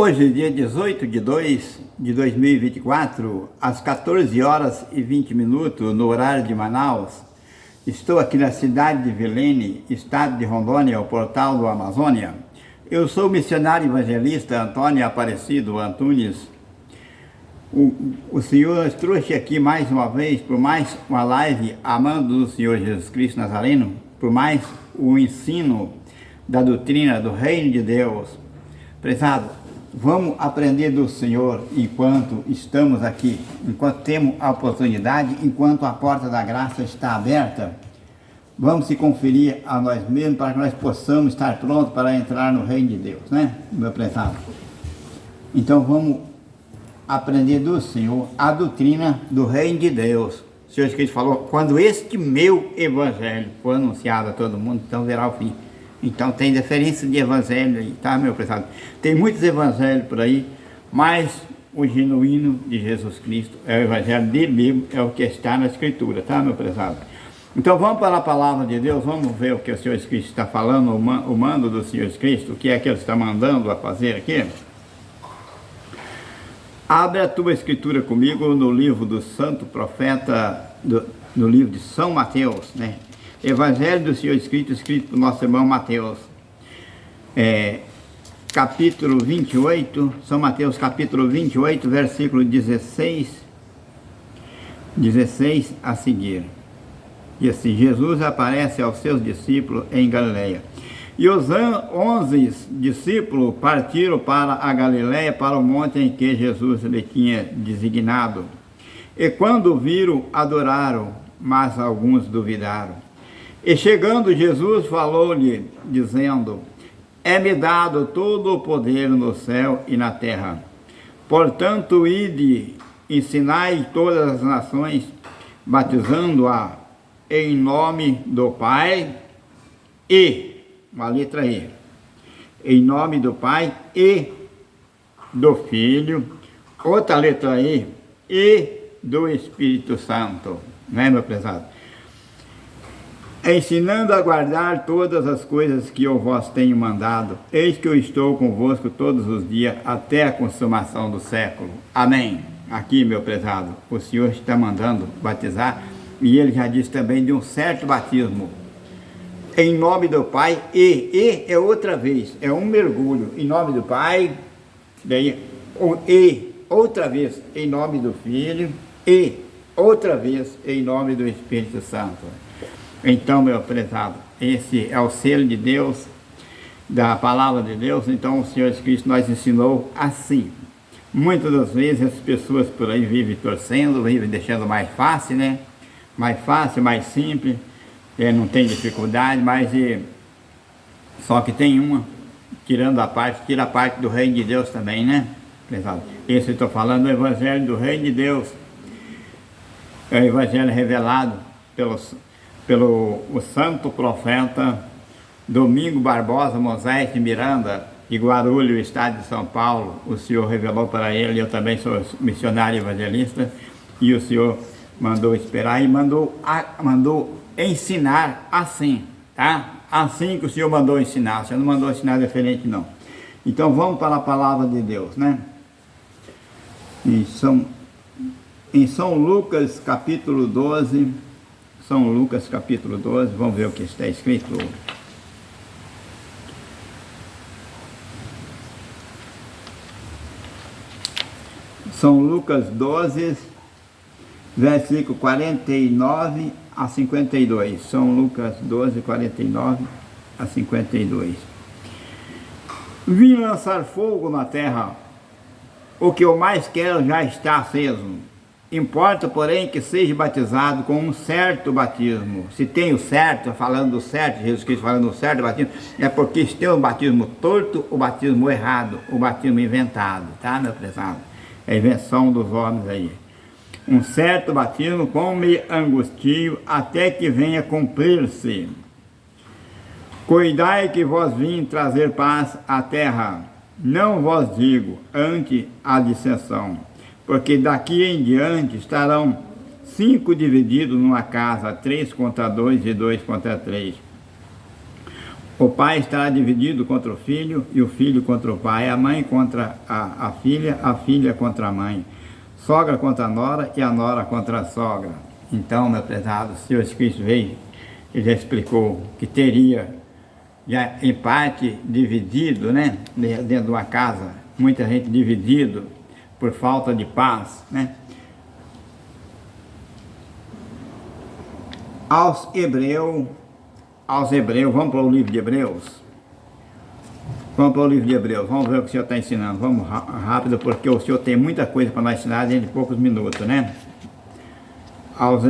Hoje, dia 18 de 2 de 2024, às 14 horas e 20 minutos, no horário de Manaus, estou aqui na cidade de Vilene, estado de Rondônia, o portal do Amazônia. Eu sou o missionário evangelista Antônio Aparecido Antunes. O Senhor nos trouxe aqui mais uma vez, por mais uma live amando o Senhor Jesus Cristo Nazareno, por mais o ensino da doutrina do Reino de Deus. Prezado, vamos aprender do Senhor enquanto estamos aqui, enquanto temos a oportunidade, enquanto a porta da graça está aberta. Vamos se conferir a nós mesmos para que nós possamos estar prontos para entrar no Reino de Deus, né, meu prezado? Então vamos aprender do Senhor a doutrina do Reino de Deus. O Senhor Cristo falou: quando este meu evangelho for anunciado a todo mundo, então verá o fim. Então tem diferença de evangelho aí, tá, meu prezado? Tem muitos evangelhos por aí, mas o genuíno de Jesus Cristo é o evangelho dele mesmo, é o que está na Escritura, tá, meu prezado? Então vamos para a palavra de Deus, vamos ver o que o Senhor Cristo está falando, o mando do Senhor Cristo, o que é que ele está mandando a fazer aqui. Abre a tua Escritura comigo no livro do Santo Profeta, no livro de São Mateus, né? Evangelho do Senhor escrito por nosso irmão Mateus, capítulo 28, São Mateus capítulo 28, versículo 16 a seguir. E assim: Jesus aparece aos seus discípulos em Galileia. E os 11 discípulos partiram para a Galileia, para o monte em que Jesus lhe tinha designado. E quando viram, adoraram, mas alguns duvidaram. E chegando Jesus, falou-lhe, dizendo: é-me dado todo o poder no céu e na terra. Portanto, ide, ensinai todas as nações, batizando-a em nome do Pai e, uma letra E, em nome do Pai e do Filho, outra letra e do Espírito Santo, não é, meu prezado? Ensinando a guardar todas as coisas que eu vos tenho mandado. Eis que eu estou convosco todos os dias, até a consumação do século. Amém. Aqui, meu prezado, o Senhor está mandando batizar, e ele já disse também de um certo batismo. Em nome do Pai, e é outra vez, é um mergulho. Em nome do Pai, daí, outra vez, em nome do Filho, e outra vez, em nome do Espírito Santo. Então, meu prezado, esse é o selo de Deus, da palavra de Deus. Então o Senhor Cristo nos ensinou assim. Muitas das vezes as pessoas por aí vivem torcendo, vivem deixando mais fácil, né? Mais fácil, mais simples, não tem dificuldade, mas só que tem uma, tira a parte do Reino de Deus também, né, prezado? Esse eu estou falando do Evangelho do Reino de Deus, é o Evangelho revelado pelo santo profeta Domingo Barbosa Moisés de Miranda, de Guarulhos, estado de São Paulo. O Senhor revelou para ele. Eu também sou missionário evangelista, e o Senhor mandou esperar e mandou ensinar assim, tá? Assim que o Senhor mandou ensinar. O Senhor não mandou ensinar diferente, não. Então vamos para a palavra de Deus, né? Em São Lucas capítulo 12, São Lucas capítulo 12, vamos ver o que está escrito. São Lucas 12, versículo 49 a 52. São Lucas 12, 49 a 52. Vim lançar fogo na terra, o que eu mais quero já está aceso. Importa, porém, que seja batizado com um certo batismo. Se tem o certo, falando do certo, Jesus Cristo falando do certo batismo, é porque se tem o batismo torto, o batismo errado, o batismo inventado, tá, meu prezado? É a invenção dos homens aí. Um certo batismo com me angustio até que venha cumprir-se. Cuidai que vós vim trazer paz à terra. Não vos digo ante a dissensão, porque daqui em diante estarão 5 divididos numa casa, 3 contra 2 e 2 contra 3. O pai estará dividido contra o filho, e o filho contra o pai, a mãe contra a filha contra a mãe, sogra contra a nora e a nora contra a sogra. Então, meu prezado, o Senhor Jesus Cristo veio, ele já explicou que teria, já em parte, dividido, né, dentro de uma casa, muita gente dividido por falta de paz, né. Aos Hebreus, vamos para o livro de Hebreus? Vamos para o livro de Hebreus, vamos ver o que o Senhor está ensinando. Vamos rápido, porque o Senhor tem muita coisa para nós ensinar dentro de poucos minutos, né? Aos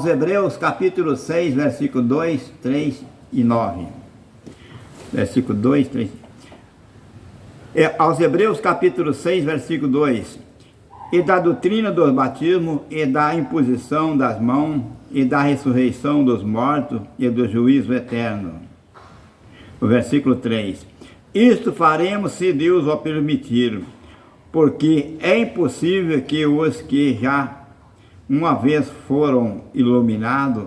Hebreus capítulo 6, versículo 2, 3 e 9. Versículo 2, 3. Aos Hebreus capítulo 6, versículo 2. E da doutrina do batismo, e da imposição das mãos, e da ressurreição dos mortos, e do juízo eterno. O versículo 3. Isto faremos se Deus o permitir, porque é impossível que os que já uma vez foram iluminados,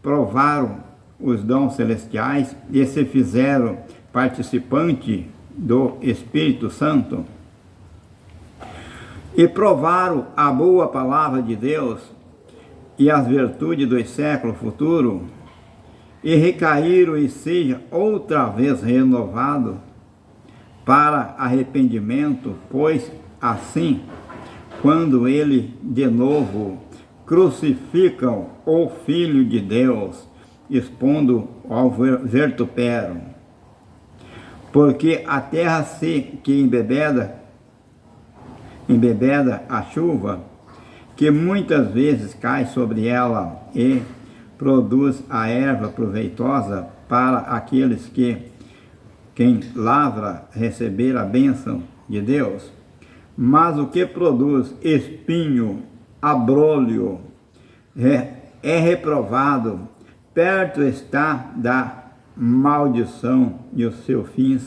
provaram os dons celestiais e se fizeram participante do Espírito Santo, e provaram a boa palavra de Deus e as virtudes dos séculos futuros, e recaíram e sejam outra vez renovados para arrependimento, pois assim, quando ele de novo crucificam o Filho de Deus, expondo ao vertupério, porque a terra que embebeda a chuva, que muitas vezes cai sobre ela e produz a erva proveitosa para aqueles quem lavra receber a bênção de Deus, mas o que produz espinho, abrolho, é reprovado, perto está da maldição, e o seu fim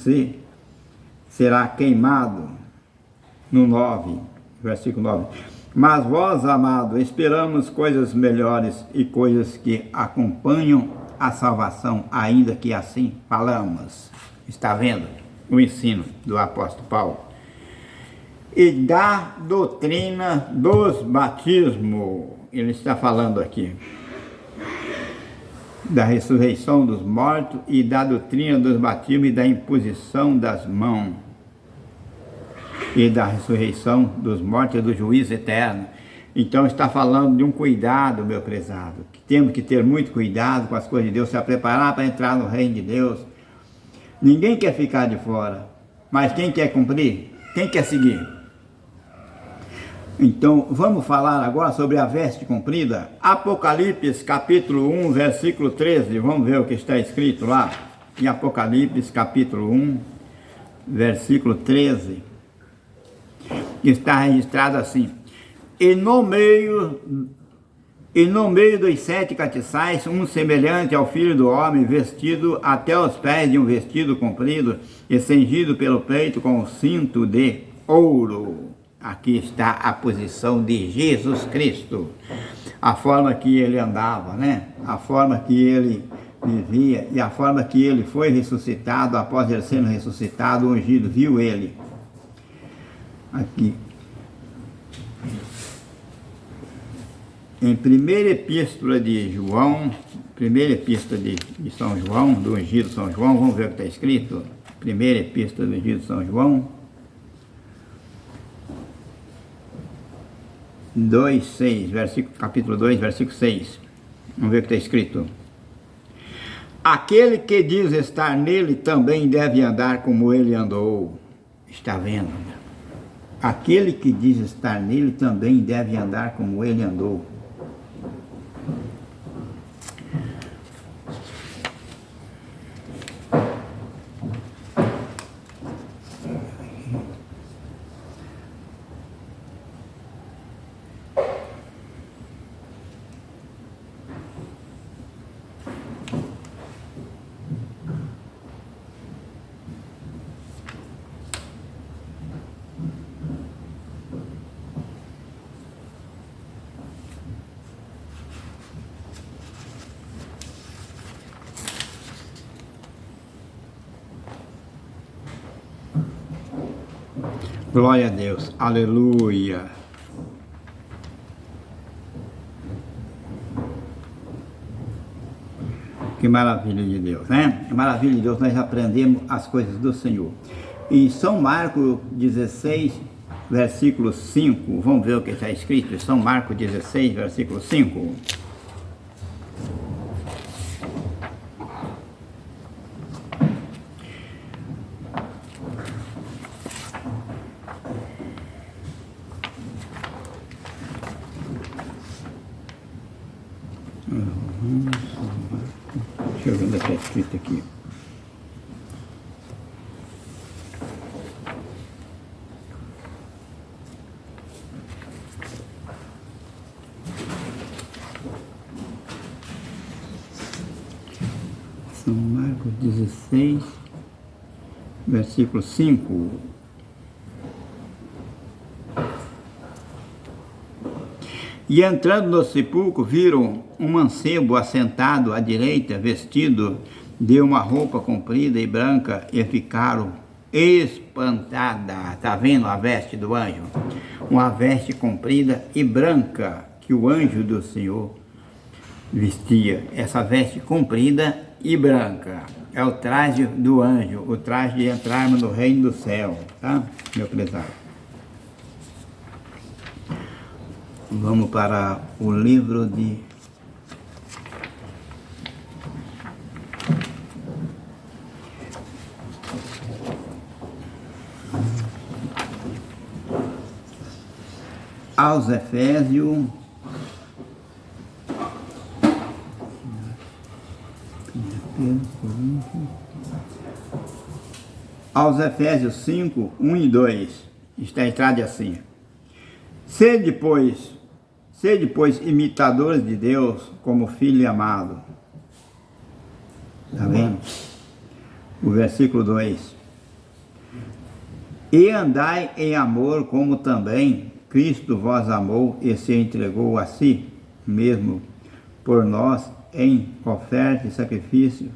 será queimado. No 9, versículo 9. Mas vós, amados, esperamos coisas melhores e coisas que acompanham a salvação, ainda que assim falamos. Está vendo o ensino do apóstolo Paulo? E da doutrina dos batismos, ele está falando aqui, da ressurreição dos mortos e da doutrina dos batismos e da imposição das mãos, e da ressurreição dos mortos e do juízo eterno. Então está falando de um cuidado, meu prezado, que temos que ter muito cuidado com as coisas de Deus, se preparar para entrar no reino de Deus. Ninguém quer ficar de fora, mas quem quer cumprir? Quem quer seguir? Então vamos falar agora sobre a veste comprida. Apocalipse capítulo 1, versículo 13, vamos ver o que está escrito lá. Em Apocalipse capítulo 1, versículo 13. Está registrado assim: e no meio dos 7 castiçais, um semelhante ao Filho do Homem, vestido até os pés de um vestido comprido e cingido pelo peito com um cinto de ouro. Aqui está a posição de Jesus Cristo, a forma que ele andava, né? A forma que ele vivia e a forma que ele foi ressuscitado. Após ele sendo ressuscitado, o ungido viu ele. Aqui, em primeira epístola de João, primeira epístola de São João, do ungido São João, vamos ver o que está escrito. Primeira epístola do ungido São João, 2:6, capítulo 2, versículo 6. Vamos ver o que está escrito. Aquele que diz estar nele também deve andar como ele andou. Está vendo? Aquele que diz estar nele também deve andar como ele andou. Glória a Deus. Aleluia. Que maravilha de Deus, né? Que maravilha de Deus, nós aprendemos as coisas do Senhor. Em São Marcos 16, versículo 5, vamos ver o que está escrito em São Marcos 16, versículo 5. Deixa eu ver onde está escrito aqui. São Marcos 16, versículo 5. E entrando no sepulcro, viram um mancebo assentado à direita, vestido de uma roupa comprida e branca, e ficaram espantadas. Está vendo a veste do anjo? Uma veste comprida e branca que o anjo do Senhor vestia. Essa veste comprida e branca é o traje do anjo, o traje de entrarmos no reino do céu, tá, meu prezado? Vamos para o livro de aos Efésios, aos Efésios 5, 1 e 2, está escrito assim: Sede, pois, imitadores de Deus como filho amado. Está vendo? O versículo 2. E andai em amor, como também Cristo vos amou e se entregou a si mesmo por nós em oferta e sacrifício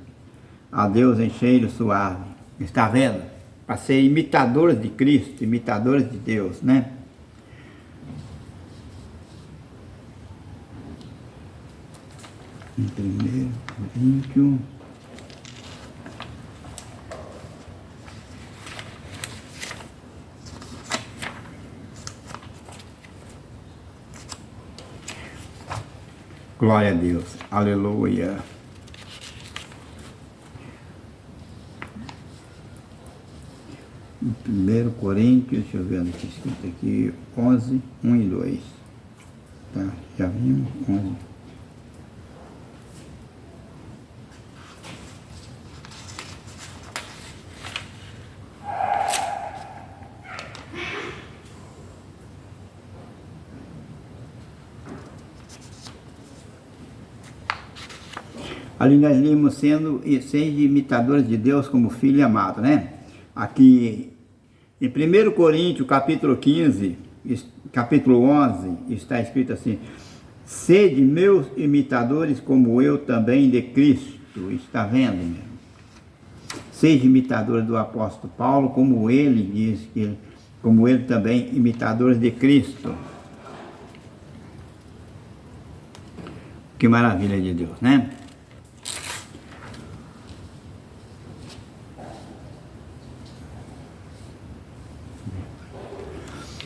a Deus em cheiro suave. Está vendo? Para ser imitadores de Cristo, imitadores de Deus, né? Em 1 Coríntios, glória a Deus, aleluia. Em 1 Coríntios, deixa eu ver onde está escrito aqui, 11, 1 e 2. Tá, já vimos, 11. Ali nós limos sede imitadores de Deus como filho amado, né? Aqui em 1 Coríntios, capítulo 15, capítulo 11, está escrito assim: Sede meus imitadores como eu também de Cristo. Está vendo, meu? Seja imitadores do apóstolo Paulo, como ele diz, como ele também imitadores de Cristo. Que maravilha de Deus, né?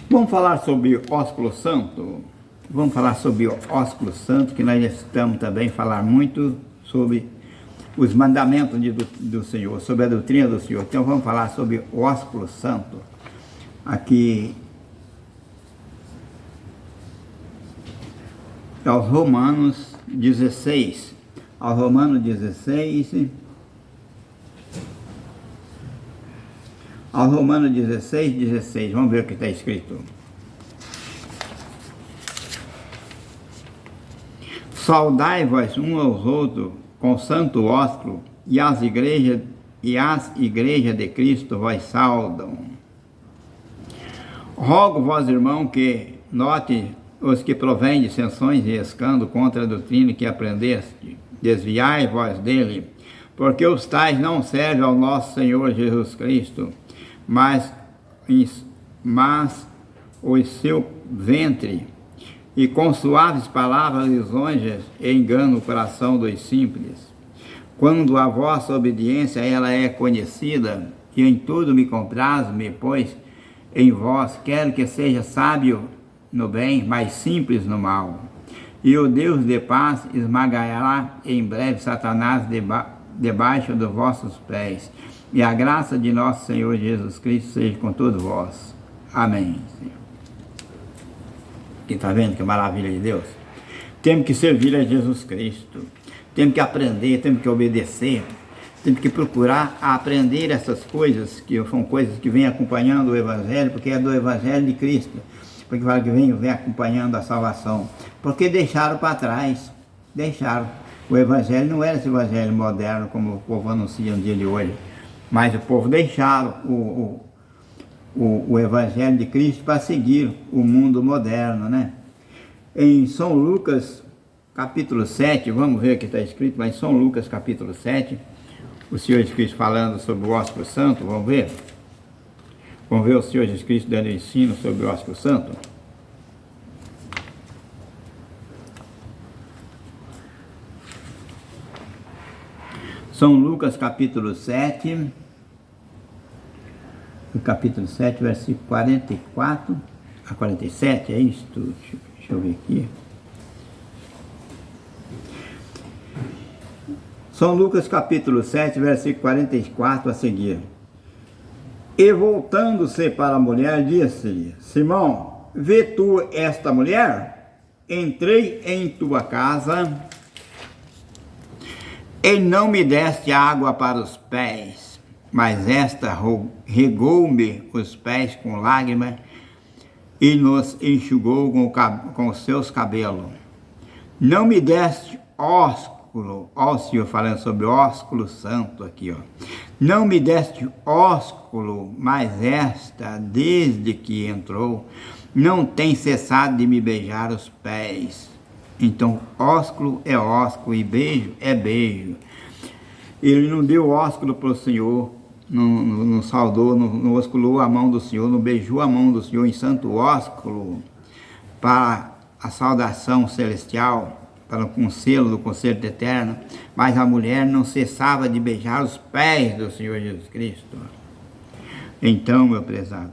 Vamos falar sobre o ósculo santo? Vamos falar sobre o ósculo santo, que nós estamos também a falar muito sobre os mandamentos do Senhor, sobre a doutrina do Senhor. Então vamos falar sobre o ósculo santo. Aqui, aos Romanos 16. Aos Romanos 16... Aos Romanos 16, 16, vamos ver o que está escrito. Saudai-vos uns aos outros com o santo ósculo, e as igrejas de Cristo vos saudam. Rogo-vos, irmão, que note os que provêm dissensões e escândalo contra a doutrina que aprendeste. Desviai-vos dele, porque os tais não servem ao nosso Senhor Jesus Cristo, mas mas o seu ventre, e com suaves palavras lisonjas engana o coração dos simples. Quando a vossa obediência ela é conhecida, e em tudo me comprazo-me, pois em vós quero que seja sábio no bem, mas simples no mal. E o Deus de paz esmagará em breve Satanás debaixo dos vossos pés. E a graça de nosso Senhor Jesus Cristo seja com todos vós. Amém, Senhor. E está vendo que maravilha de Deus? Temos que servir a Jesus Cristo. Temos que aprender, temos que obedecer. Temos que procurar aprender essas coisas, que são coisas que vêm acompanhando o Evangelho, porque é do Evangelho de Cristo. Porque fala que vem acompanhando a salvação. Porque deixaram para trás. Deixaram. O Evangelho não era esse Evangelho moderno, como o povo anuncia no dia de hoje. Mas o povo deixaram o Evangelho de Cristo para seguir o mundo moderno, né? Em São Lucas, capítulo 7, vamos ver o que está escrito, mas em São Lucas, capítulo 7, o Senhor Jesus Cristo falando sobre o ósculo santo, vamos ver? Vamos ver o Senhor Jesus Cristo dando ensino sobre o ósculo santo? São Lucas, capítulo 7, capítulo 7, versículo 44 a 47, é isso? Deixa eu ver aqui. São Lucas, capítulo 7, versículo 44 a seguir. E voltando-se para a mulher, disse-lhe: Simão, vê tu esta mulher? Entrei em tua casa e não me deste água para os pés, mas esta regou-me os pés com lágrimas e nos enxugou com os seus cabelos. Não me deste ósculo, ó Senhor falando sobre ósculo santo aqui, ó. Não me deste ósculo, mas esta, desde que entrou, não tem cessado de me beijar os pés. Então, ósculo é ósculo e beijo é beijo. Ele não deu ósculo para o Senhor, não saudou, não osculou a mão do Senhor, não beijou a mão do Senhor em santo ósculo para a saudação celestial, para o selo do concerto eterno, mas a mulher não cessava de beijar os pés do Senhor Jesus Cristo. Então, meu prezado,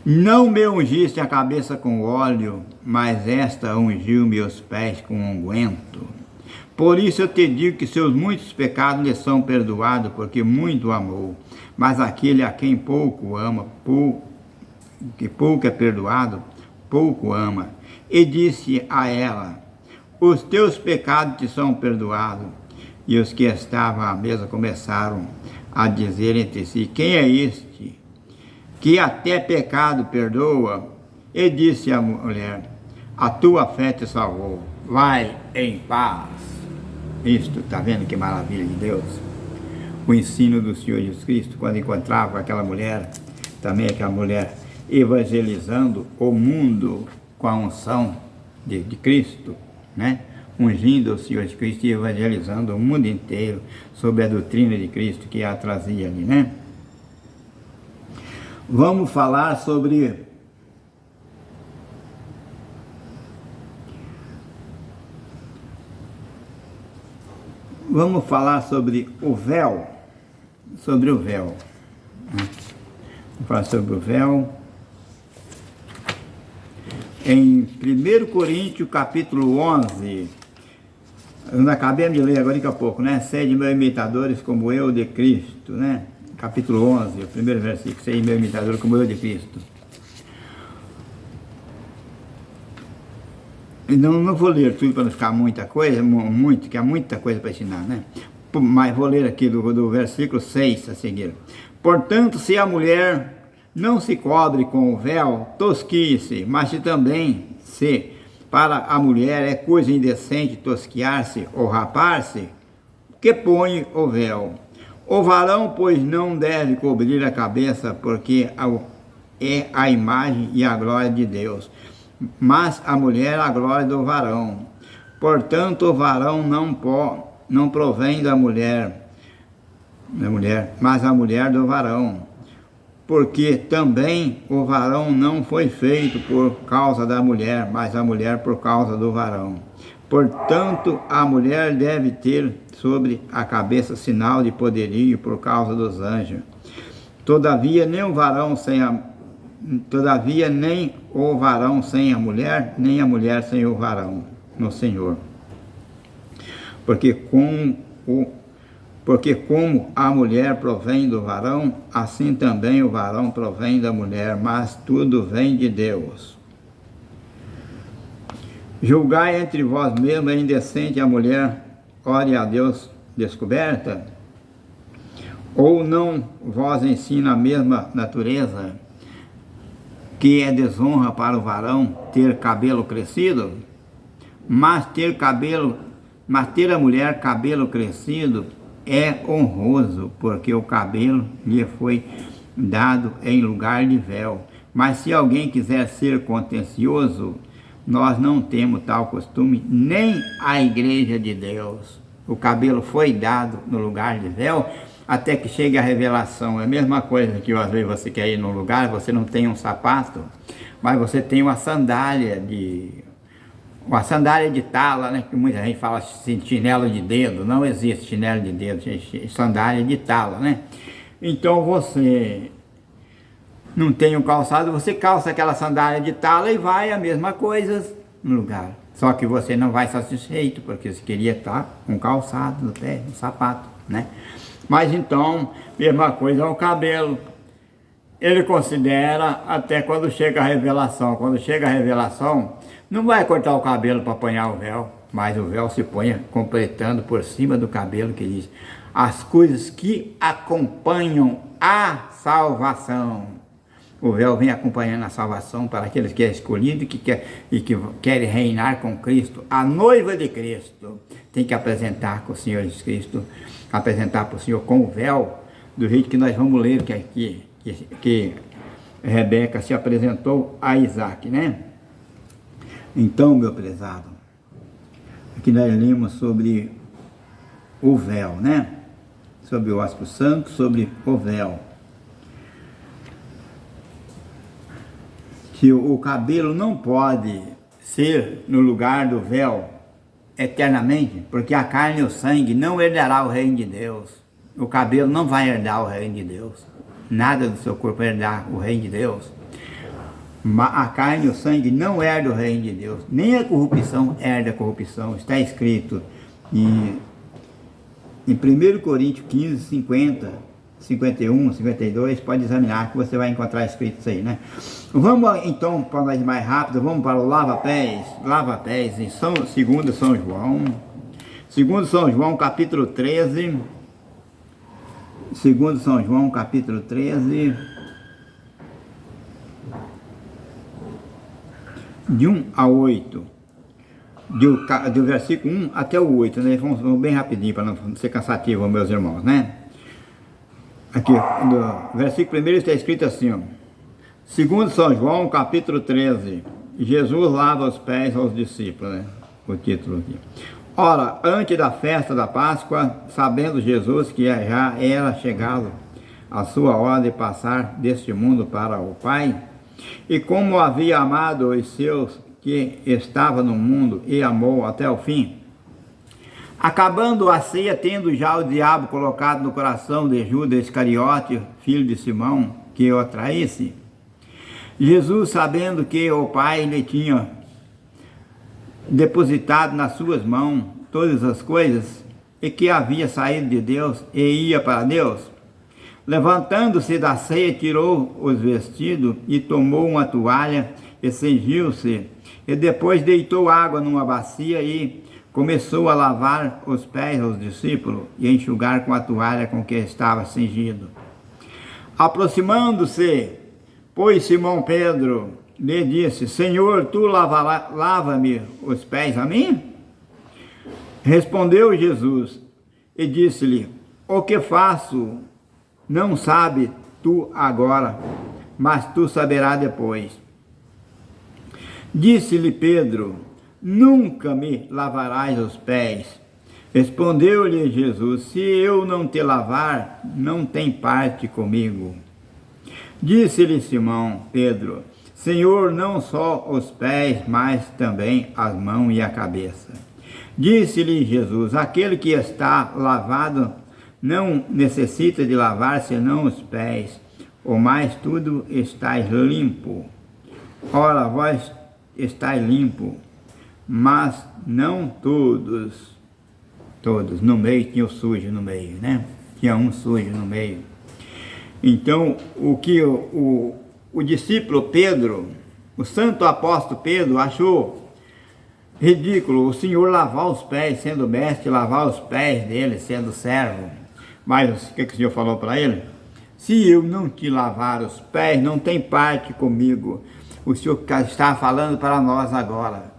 não me ungiste a cabeça com óleo, mas esta ungiu-me os pés com unguento. Por isso eu te digo que seus muitos pecados lhe são perdoados, porque muito amou. Mas aquele a quem pouco ama, que pouco é perdoado, pouco ama. E disse a ela: os teus pecados te são perdoados. E os que estavam à mesa começaram a dizer entre si: quem é este que até pecado perdoa? E disse a mulher: a tua fé te salvou, vai em paz. Isto, está vendo que maravilha de Deus? O ensino do Senhor Jesus Cristo, quando encontrava aquela mulher, também aquela mulher evangelizando o mundo com a unção de Cristo, né? Ungindo o Senhor Jesus Cristo e evangelizando o mundo inteiro sobre a doutrina de Cristo que a trazia ali, né? Vamos falar sobre o véu, sobre o véu. Vamos falar sobre o véu. Em 1 Coríntios, capítulo 11, nós acabamos de ler agora daqui a pouco, né? Sede meus imitadores como eu de Cristo, né? Capítulo 11, o primeiro versículo, sede meus imitadores como eu de Cristo. Não vou ler tudo para não ficar muita coisa, que há muita coisa para ensinar, né? Mas vou ler aqui do versículo 6 a seguir. Portanto, se a mulher não se cobre com o véu, tosquie-se, mas se para a mulher é coisa indecente tosquiar-se ou rapar-se, que põe o véu. O varão, pois, não deve cobrir a cabeça, porque é a imagem e a glória de Deus, mas a mulher a glória do varão. Portanto, o varão não provém da mulher, mas a mulher do varão. porque também o varão não foi feito por causa da mulher, mas a mulher por causa do varão. Portanto, a mulher deve ter sobre a cabeça sinal de poderio por causa dos anjos. Todavia, nem o varão sem a mulher, nem a mulher sem o varão no Senhor. Porque como a mulher provém do varão, assim também o varão provém da mulher, mas tudo vem de Deus. Julgai entre vós mesmos, é indecente a mulher ore a Deus descoberta? Ou não vos ensina a mesma natureza, que é desonra para o varão ter cabelo crescido? Mas ter a mulher cabelo crescido é honroso, porque o cabelo lhe foi dado em lugar de véu. Mas se alguém quiser ser contencioso, nós não temos tal costume, nem a igreja de Deus. O cabelo foi dado no lugar de véu, até que chegue a revelação. É a mesma coisa que às vezes você quer ir num lugar, você não tem um sapato, mas você tem uma sandália de tala, né? Que muita gente fala assim, chinelo de dedo. Não existe chinelo de dedo, sandália de tala, né? Então você não tem um calçado, você calça aquela sandália de tala e vai a mesma coisa no lugar. Só que você não vai satisfeito, porque você queria estar com calçado no pé, um sapato, né? Mas então, mesma coisa é o cabelo. Ele considera até quando chega a revelação. Quando chega a revelação, não vai cortar o cabelo para apanhar o véu, mas o véu se põe completando por cima do cabelo, que diz as coisas que acompanham a salvação. O véu vem acompanhando a salvação para aqueles que é escolhido e que querem reinar com Cristo. A noiva de Cristo tem que apresentar com o Senhor Jesus Cristo, apresentar para o Senhor com o véu, do jeito que nós vamos ler que Rebeca se apresentou a Isaac, né? Então, meu prezado, aqui nós lemos sobre o véu, né? Sobre o áspero santo, sobre o véu. Que o cabelo não pode ser no lugar do véu eternamente, porque a carne e o sangue não herdará o reino de Deus. O cabelo não vai herdar o reino de Deus. Nada do seu corpo vai herdar o reino de Deus. A carne e o sangue não herdam o reino de Deus. Nem a corrupção herda a corrupção. Está escrito em 1 Coríntios 15, 50, 51, 52, pode examinar que você vai encontrar escrito isso aí, né? Vamos então, para nós mais rápido, vamos para o lava-pés em 2 São João. 2 São João, capítulo 13. 2 São João, capítulo 13. De 1 a 8. Do versículo 1 até o 8, né? Vamos bem rapidinho, para não ser cansativo, meus irmãos, né? Aqui, no versículo 1 está escrito assim, ó. 2 São João, capítulo 13. Jesus lava os pés aos discípulos, né? O título aqui. Ora, antes da festa da Páscoa, sabendo Jesus que já era chegado a sua hora de passar deste mundo para o Pai, e como havia amado os seus que estavam no mundo e amou até o fim, acabando a ceia, tendo já o diabo colocado no coração de Judas Iscariote, filho de Simão, que o traísse, Jesus, sabendo que o Pai lhe tinha depositado nas suas mãos todas as coisas, e que havia saído de Deus e ia para Deus, levantando-se da ceia, tirou os vestidos e tomou uma toalha e cingiu-se, e depois deitou água numa bacia e começou a lavar os pés aos discípulos e enxugar com a toalha com que estava cingido. Aproximando-se, pois Simão Pedro lhe disse: Senhor, tu lava-me os pés a mim? Respondeu Jesus e disse-lhe: O que faço não sabe tu agora, mas tu saberás depois. Disse-lhe Pedro: Nunca me lavarás os pés. Respondeu-lhe Jesus: Se eu não te lavar, não tem parte comigo. Disse-lhe Simão Pedro: Senhor, não só os pés, mas também as mãos e a cabeça. Disse-lhe Jesus: aquele que está lavado não necessita de lavar senão os pés, o mais tudo estáis limpo. Ora, vós estáis limpo, mas não todos. Todos, no meio tinha o sujo no meio, né? Tinha um sujo no meio. Então, o que o discípulo Pedro, o santo apóstolo Pedro, achou ridículo o Senhor lavar os pés, sendo mestre, lavar os pés dele, sendo servo. Mas o que o Senhor falou para ele? Se eu não te lavar os pés, não tem parte comigo. O Senhor está falando para nós agora.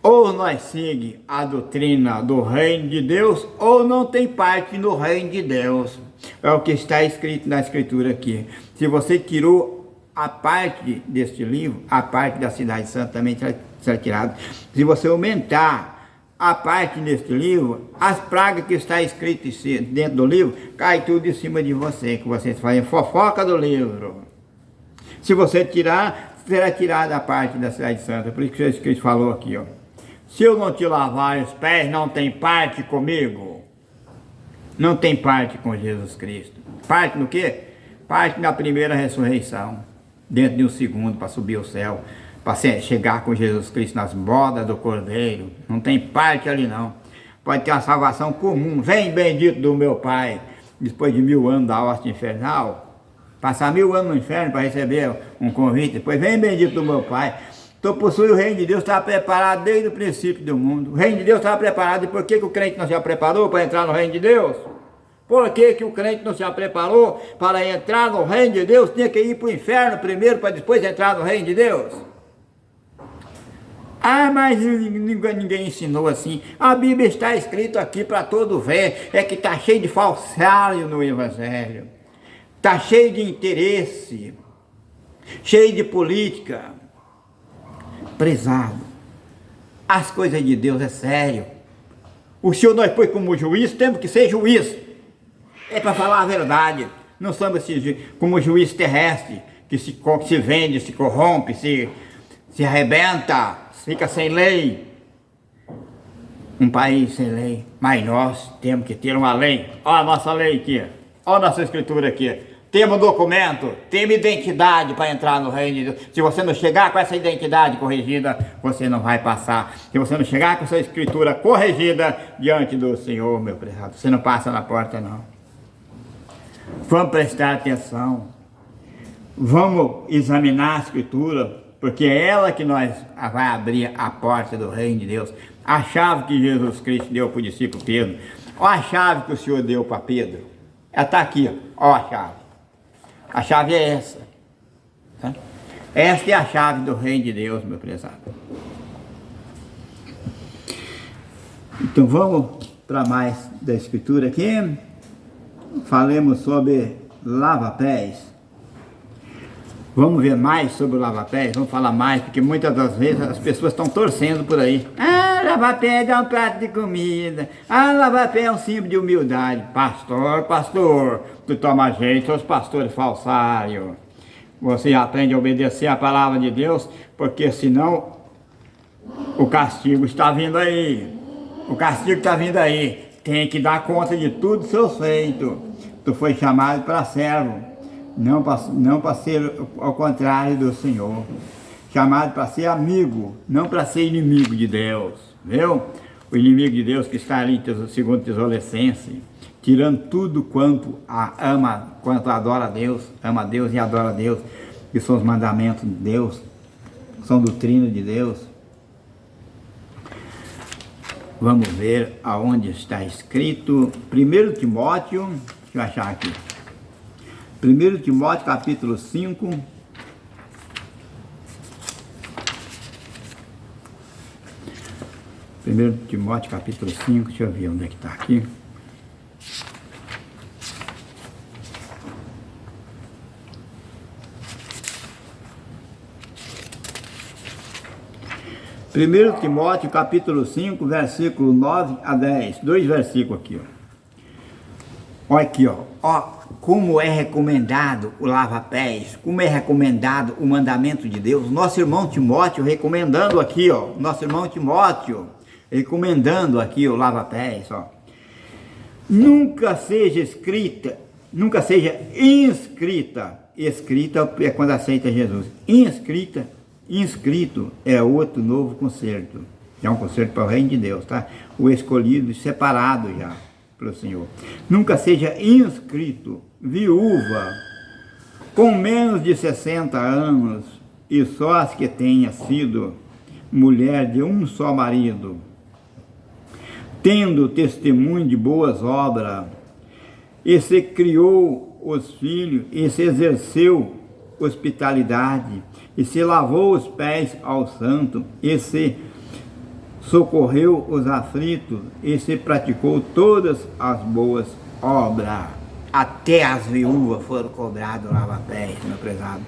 Ou nós seguimos a doutrina do reino de Deus, ou não tem parte no reino de Deus. É o que está escrito na escritura aqui. Se você tirou a parte deste livro, a parte da cidade santa também será tirada. Se você aumentar a parte deste livro, as pragas que está escrito dentro do livro, cai tudo em cima de você, que vocês fazem fofoca do livro. Se você tirar, será tirada a parte da cidade santa. Por isso que Jesus Cristo falou aqui, ó. Se eu não te lavar os pés, não tem parte comigo. Não tem parte com Jesus Cristo. Parte no quê? Parte na primeira ressurreição. Dentro de um segundo para subir ao céu. Para chegar com Jesus Cristo nas bodas do Cordeiro. Não tem parte ali não. Pode ter uma salvação comum. Vem bendito do meu Pai. Depois de 1000 anos da hoste infernal. Passar 1000 anos no inferno para receber um convite. Depois vem bendito do meu Pai. Então possui o reino de Deus, estava preparado desde o princípio do mundo. O reino de Deus estava preparado. E por que o crente não se preparou para entrar no reino de Deus? Por que o crente não se preparou para entrar no reino de Deus? Tinha que ir para o inferno primeiro para depois entrar no reino de Deus? Ah, mas ninguém ensinou assim. A Bíblia está escrito aqui para todo ver. É que está cheio de falsário no Evangelho. Está cheio de interesse. Cheio de política. Prezado, as coisas de Deus é sério. O Senhor nós põe como juiz, temos que ser juiz. É para falar a verdade. Não somos como juiz terrestre, que se vende, se corrompe, se arrebenta, fica sem lei. Um país sem lei. Mas nós temos que ter uma lei. Olha a nossa lei aqui. Olha a nossa escritura aqui. Temos documento, temos identidade para entrar no reino de Deus. Se você não chegar com essa identidade corrigida, você não vai passar. Se você não chegar com essa escritura corrigida diante do Senhor, meu prezado, você não passa na porta não. Vamos prestar atenção. Vamos examinar a escritura, porque é ela que nós vai abrir a porta do reino de Deus. A chave que Jesus Cristo deu para o discípulo Pedro. Olha a chave que o Senhor deu para Pedro. Ela está aqui, ó a chave. A chave é essa. Tá? Esta é a chave do reino de Deus, meu prezado. Então vamos para mais da escritura aqui. Falemos sobre lava-pés. Vamos ver mais sobre o lava-pés? Vamos falar mais, porque muitas das vezes as pessoas estão torcendo por aí. Ah, lava-pés é um prato de comida. Ah, lava-pés é um símbolo de humildade. Pastor, tu toma jeito, seus pastores falsários. Você aprende a obedecer a palavra de Deus, porque senão o castigo está vindo aí. O castigo está vindo aí. Tem que dar conta de tudo seus feitos. Tu foi chamado para servo. Não para ser ao contrário do Senhor. Chamado para ser amigo, não para ser inimigo de Deus. Viu? O inimigo de Deus que está ali, segundo Tesalonicenses, tirando tudo quanto ama, quanto adora a Deus, ama a Deus e adora a Deus, que são os mandamentos de Deus, são doutrina de Deus. Vamos ver aonde está escrito. 1 Timóteo, deixa eu achar aqui. 1 Timóteo capítulo 5. Primeiro Timóteo capítulo 5, deixa eu ver onde é que está aqui. Primeiro Timóteo capítulo 5, versículo 9 a 10. 2 versículos aqui, ó. Olha aqui, ó, como é recomendado o lava-pés, como é recomendado o mandamento de Deus. Nosso irmão Timóteo recomendando aqui, ó, nosso irmão Timóteo recomendando aqui o lava-pés, ó. Nunca seja inscrita escrita é quando aceita Jesus. Inscrito é outro novo concerto. É um concerto para o reino de Deus, tá? O escolhido, separado já pelo Senhor. Nunca seja inscrito, viúva, com menos de 60 anos, e só as que tenha sido mulher de um só marido, tendo testemunho de boas obras, e se criou os filhos, e se exerceu hospitalidade, e se lavou os pés ao santo, e se socorreu os aflitos, e se praticou todas as boas obras. Até as viúvas foram cobradas lava-pés, meu prezado.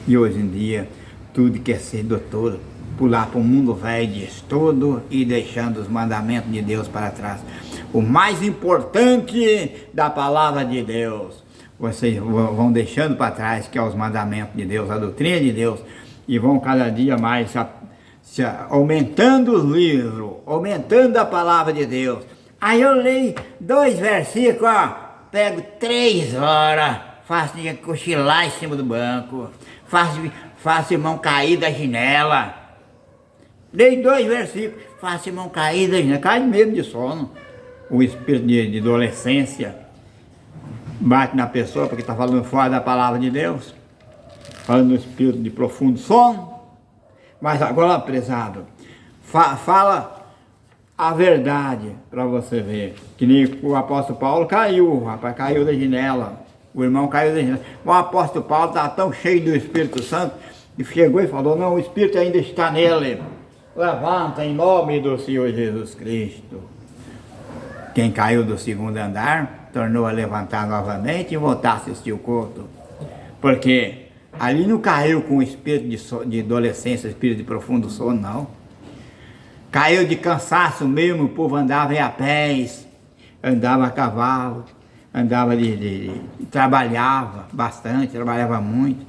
E hoje em dia, tudo quer ser doutor, pular para o mundo velho de estudo e deixando os mandamentos de Deus para trás. O mais importante da palavra de Deus, vocês vão deixando para trás, que é os mandamentos de Deus, a doutrina de Deus, e vão cada dia mais aumentando os livros, aumentando a palavra de Deus. Aí eu leio 2 versículos, ó, pego 3 horas, faço de cochilar em cima do banco, faço irmão cair da janela. Leio 2 versículos, faço irmão cair da janela, cai mesmo de sono. O espírito de adolescência bate na pessoa porque está falando fora da palavra de Deus, falando no espírito de profundo sono. Mas agora, prezado, fala a verdade para você ver. Que nem o apóstolo Paulo caiu, o rapaz caiu da janela, o irmão caiu da janela. O apóstolo Paulo estava tão cheio do Espírito Santo, e chegou e falou, não, o Espírito ainda está nele. Levanta em nome do Senhor Jesus Cristo. Quem caiu do 2º andar, tornou a levantar novamente e voltar a assistir o culto. Porque ali não caiu com o espírito de adolescência, espírito de profundo sono, não. Caiu de cansaço mesmo, o povo andava a pés, andava a cavalo, trabalhava bastante, trabalhava muito.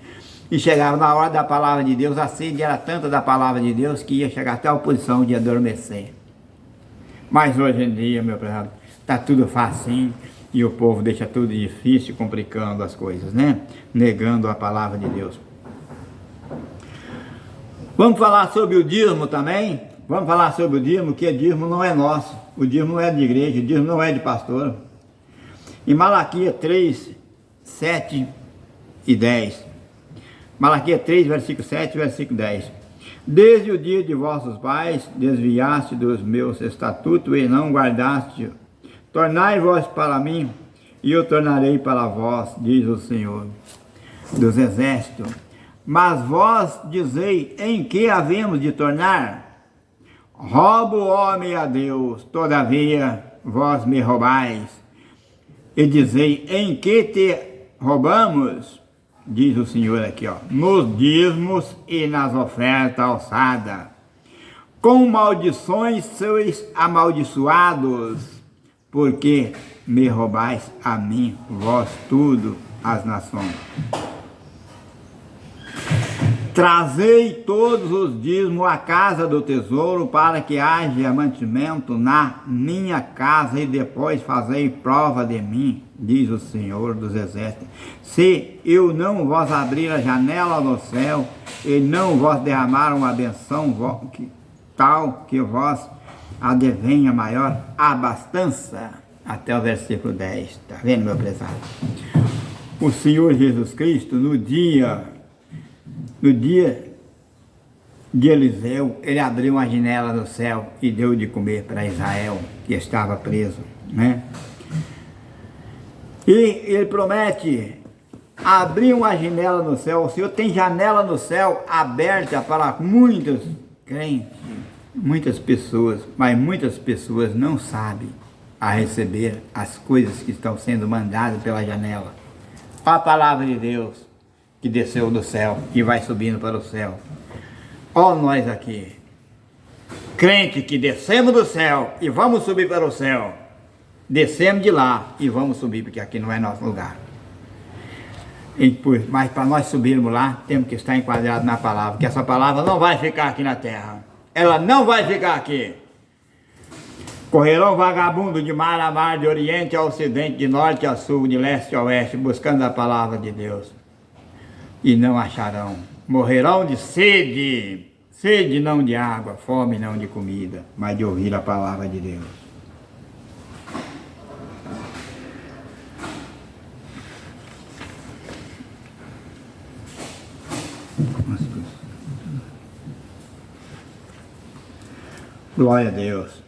E chegava na hora da palavra de Deus, a sede era tanta da palavra de Deus que ia chegar até a posição de adormecer. Mas hoje em dia, meu prezado, está tudo facinho e o povo deixa tudo difícil, complicando as coisas, né? Negando a palavra de Deus. Vamos falar sobre o dízimo também? Vamos falar sobre o dízimo, que o dízimo não é nosso. O dízimo não é de igreja, o dízimo não é de pastor. Em Malaquias 3, 7 e 10. Malaquias 3, versículo 7 e versículo 10. Desde o dia de vossos pais, desviaste dos meus estatutos e não guardaste. Tornai-vos para mim, e eu tornarei para vós, diz o Senhor dos Exércitos. Mas vós dizei, em que havemos de tornar? Roubo o homem a Deus, todavia vós me roubais. E dizei, em que te roubamos? Diz o Senhor aqui, ó, nos dízimos e nas ofertas alçadas. Com maldições sois amaldiçoados, porque me roubais a mim, vós tudo, as nações. Trazei todos os dízimos à casa do tesouro, para que haja mantimento na minha casa, e depois fazei prova de mim, diz o Senhor dos Exércitos. Se eu não vos abrir a janela do céu, e não vos derramar uma benção tal que vós advenha maior abastança. Até o versículo 10, está vendo, meu prezado? O Senhor Jesus Cristo, no dia de Eliseu, ele abriu uma janela do céu e deu de comer para Israel, que estava preso, né? E ele promete abrir uma janela no céu. O Senhor tem janela no céu aberta para muitos crentes, muitas pessoas, mas muitas pessoas não sabem a receber as coisas que estão sendo mandadas pela janela. A palavra de Deus que desceu do céu e vai subindo para o céu. Ó nós aqui, crente que descemos do céu e vamos subir para o céu. descemos de lá e vamos subir, porque aqui não é nosso lugar. Mas para nós subirmos lá, temos que estar enquadrados na palavra, porque essa palavra não vai ficar aqui na terra. Ela não vai ficar aqui. Correrão vagabundo de mar a mar, de oriente a ocidente, de norte a sul, de leste a oeste, buscando a palavra de Deus. E não acharão. Morrerão de sede. Sede não de água, fome não de comida, mas de ouvir a palavra de Deus. Glória a Deus.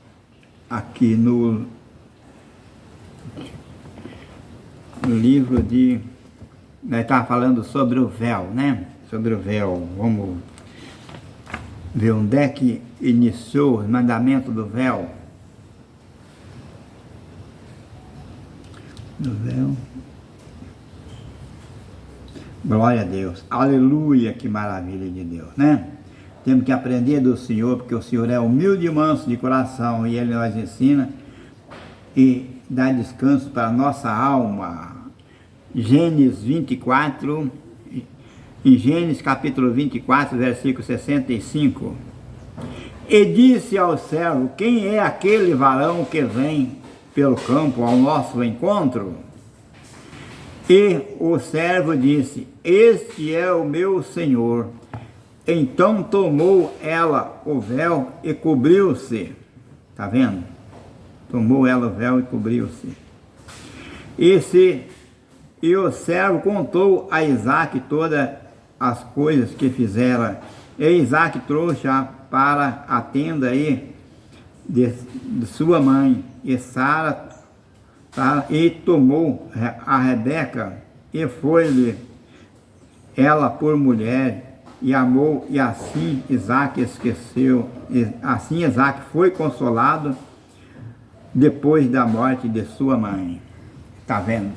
Aqui no livro de... Nós estávamos falando sobre o véu, né? Sobre o véu. Vamos ver onde é que iniciou o mandamento do véu. Do véu. Glória a Deus. Aleluia, que maravilha de Deus, né? Temos que aprender do Senhor, porque o Senhor é humilde e manso de coração, e Ele nos ensina e dá descanso para a nossa alma. Gênesis 24, em Gênesis capítulo 24, versículo 65. E disse ao servo: quem é aquele varão que vem pelo campo ao nosso encontro? E o servo disse: este é o meu senhor. Então tomou ela o véu e cobriu-se. Está vendo? Tomou ela o véu e cobriu-se. E o servo contou a Isaque todas as coisas que fizera. E Isaque trouxe-a para a tenda aí de sua mãe. E Sara e tomou a Rebeca e foi-lhe ela por mulher. E amou, e assim Isaque esqueceu, assim Isaque foi consolado depois da morte de sua mãe. Está vendo?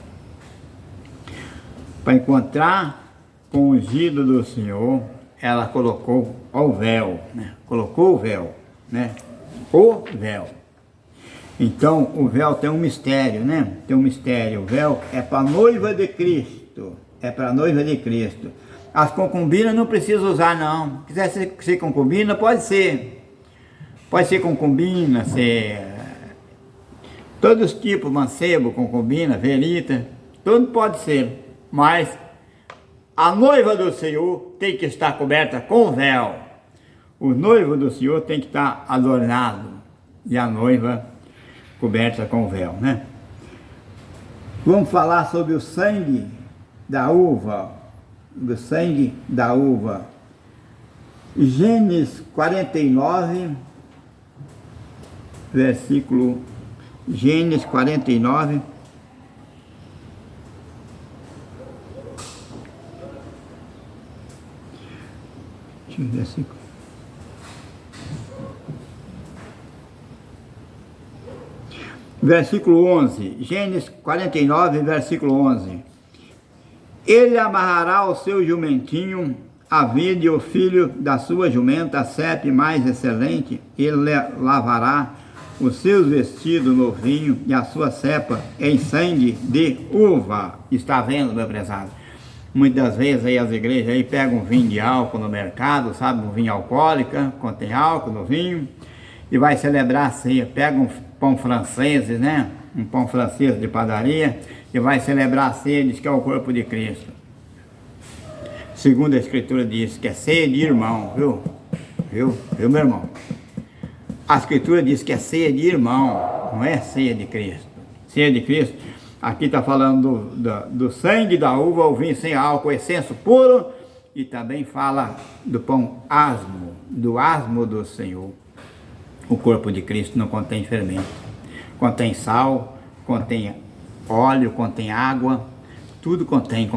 Para encontrar com o ungido do Senhor, ela colocou o véu, né? Colocou o véu, né? O véu. Então, o véu tem um mistério, né? Tem um mistério. O véu é para a noiva de Cristo. É para a noiva de Cristo. As concubinas não precisa usar, não. Quiser ser concubina, pode ser. Pode ser concubina, ser... todos os tipos, mancebo, concubina, verita, tudo pode ser. Mas a noiva do Senhor tem que estar coberta com véu. O noivo do Senhor tem que estar adornado. E a noiva coberta com véu, né? Vamos falar sobre o sangue da uva. Do sangue da uva. Gênesis 49, versículo... Gênesis 49, deixa eu ver versículo. Versículo 11, Gênesis 49, versículo 11. Ele amarrará o seu jumentinho, a vide o filho da sua jumenta, a cepe mais excelente, ele lavará os seus vestidos no vinho e a sua cepa em sangue de uva. Está vendo, meu prezado? Muitas vezes aí as igrejas aí pegam vinho de álcool no mercado, sabe? Um vinho alcoólico, contém álcool no vinho, e vai celebrar a ceia. Pega um pão francês, né? Um pão francês de padaria, e vai celebrar a ceia, diz que é o corpo de Cristo. Segundo a Escritura diz que é ceia de irmão, viu? Viu, meu irmão? A Escritura diz que é ceia de irmão, não é ceia de Cristo. Ceia de Cristo, aqui está falando do sangue da uva, o vinho sem álcool, essência puro, e também fala do pão asmo, do asmo do Senhor. O corpo de Cristo não contém fermento, contém sal, contém óleo, contém água, tudo contém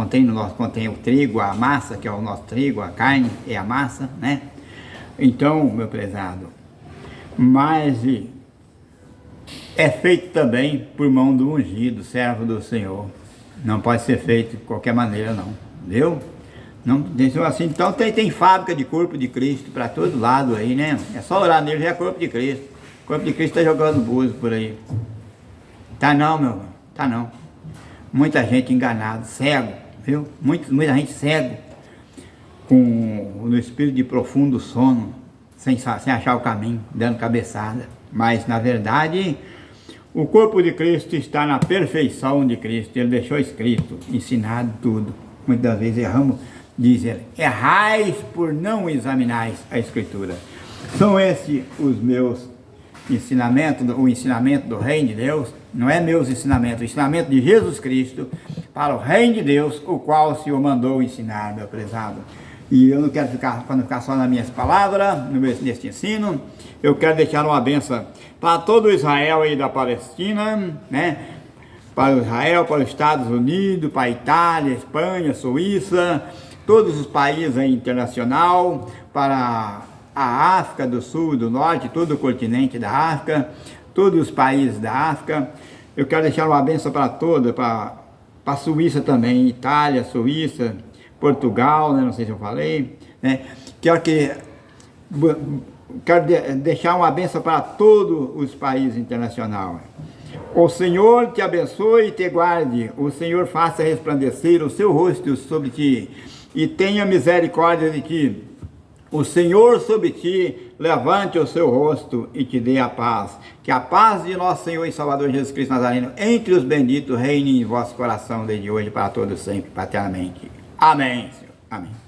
o trigo, a massa, que é o nosso trigo, a carne é a massa, né? Então, meu prezado, mas é feito também por mão do ungido, servo do Senhor. Não pode ser feito de qualquer maneira, não. Viu? Não, assim, então tem fábrica de corpo de Cristo para todo lado aí, né? É só orar nele, já é corpo de Cristo. O corpo de Cristo está jogando búzios por aí. Tá não, meu irmão, tá não. Muita gente enganada, cego, viu? Muita gente cego, no espírito de profundo sono, sem achar o caminho, dando cabeçada. Mas, na verdade, o corpo de Cristo está na perfeição de Cristo. Ele deixou escrito, ensinado tudo. Muitas vezes erramos, diz ele, errais por não examinais a Escritura. São esses os meus ensinamentos, o ensinamento do Reino de Deus. Não é meus ensinamentos, o ensinamento de Jesus Cristo para o Reino de Deus, o qual o Senhor mandou ensinar, meu prezado. E eu não quero ficar só nas minhas palavras, neste ensino. Eu quero deixar uma bênção para todo Israel aí da Palestina, né? Para o Israel, para os Estados Unidos, para a Itália, Espanha, Suíça, todos os países aí internacional, para a África do Sul, do Norte, todo o continente da África, todos os países da África. Eu quero deixar uma bênção para toda, para a Suíça também, Itália, Suíça, Portugal, né? Não sei se eu falei, né? Quero deixar uma bênção para todos os países internacionais. O Senhor te abençoe e te guarde. O Senhor faça resplandecer o seu rosto sobre ti e tenha misericórdia de ti. O Senhor sobre ti levante o seu rosto e te dê a paz. Que a paz de nosso Senhor e Salvador Jesus Cristo Nazareno entre os benditos reine em vosso coração desde hoje para todos sempre, paternamente. Amém, Senhor. Amém.